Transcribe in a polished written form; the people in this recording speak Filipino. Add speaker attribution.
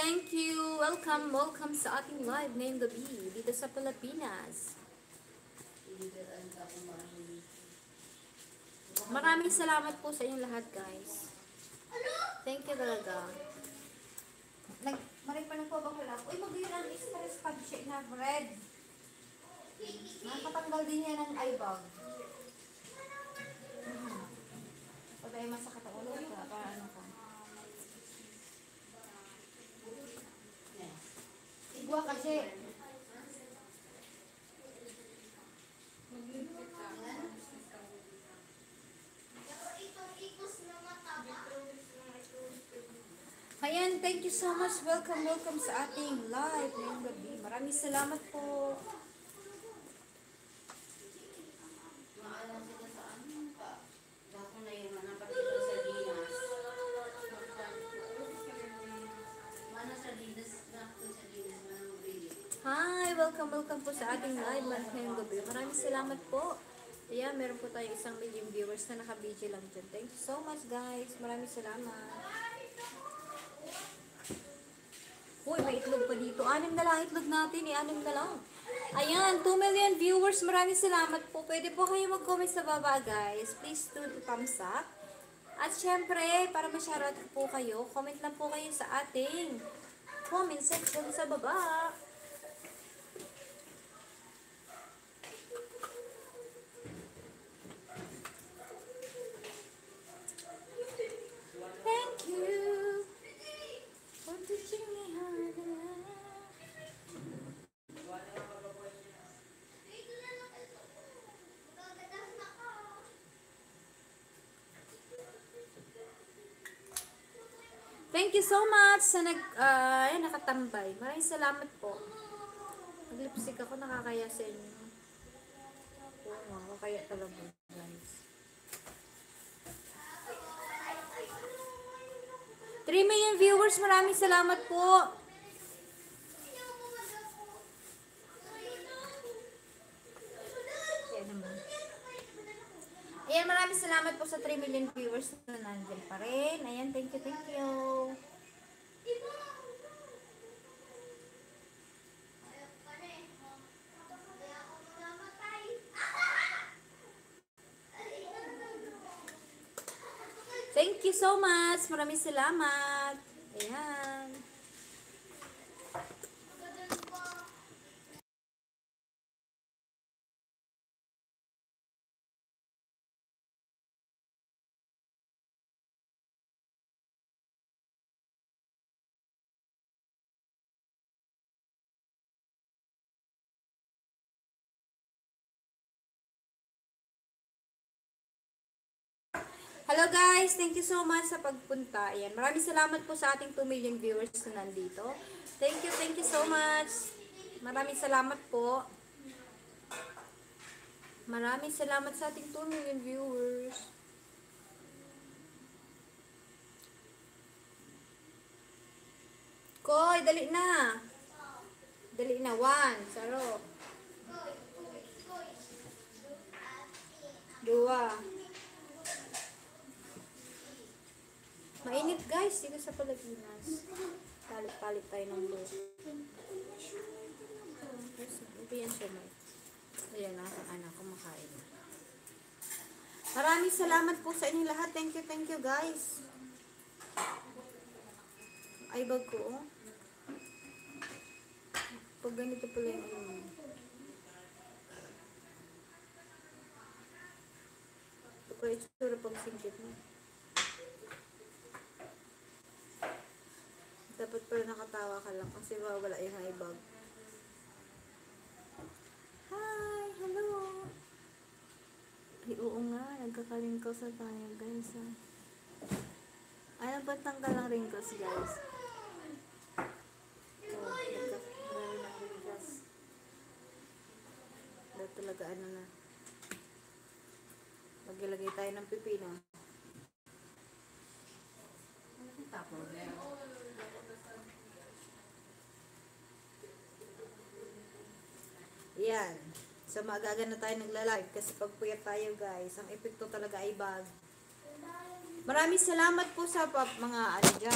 Speaker 1: thank you. Welcome sa ating live ngayong gabi dito sa Pilipinas. Maraming salamat po sa inyong lahat, guys. Thank you talaga. Maray pa ng po bang wala? Uy, mag-ilan is pag-shake na bread. Nakatanggal din yan ng eye bag. Pag ay masakit ang ulo ka, para ano ka. Igwa kasi. Ayan, thank you so much. Welcome sa ating live ngayong gabi. Maraming salamat po. Hi, welcome po sa ating live ngayong gabi. Maraming salamat po. Ayan, meron po tayong 1 million viewers na naka-video lang dyan. Thank you so much, guys. Maraming salamat. Uy, may itlog pa dito. 6 na lang itlog natin. 6 na lang. Ayan, 2 million viewers. Maraming salamat po. Pwede po kayo mag-comment sa baba, guys. Please do the thumbs up. At syempre, para ma-shoutout po kayo, comment lang po kayo sa ating comment section sa baba. Thank you. Thank you so much sa nakatambay. Maraming salamat po. Nag-lipstick ako, nakakaya sa inyo. Oo, nakakaya talaga, guys. 3 million viewers, maraming salamat po. Ayan, maraming salamat po sa 3 million viewers na nandiyan pa rin. Ayan, thank you, thank you. Thank you so much. Maraming salamat. Ayan. Hello guys, thank you so much sa pagpunta. Ayan, maraming salamat po sa ating 2 million viewers na nandito. Thank you so much. Maraming salamat po. Maraming salamat sa ating 2 million viewers. Koy, dali na. Dali na, 1, saro. 2. Mainit guys, dito sa Pilipinas. Palit-palit tayo ng blue. Ito yan siya, Mike. Ayan na, ang anak ko makain. Maraming salamat po sa inyong lahat. Thank you guys. Ay, bag ko, oh. Pag ganito pala yung ano. Ito pa yung tsura pag singkit mo. Dapat pala nakatawa ka lang kasi wala yung eye bag. Hi! Hello! Ay, oo nga. Nagkaka-wrinkles na tayo, guys. Ay, nagpatanggal lang wrinkles, guys. Oh, nagkakaroon ng wrinkles. Dahil talaga, ano na. Maglagay tayo ng pipino. Tapos, yan. So, maaga na tayo nagla-live kasi pagpuyat tayo, guys. Ang epekto talaga ay bag. Maraming salamat po sa mga ano dyan.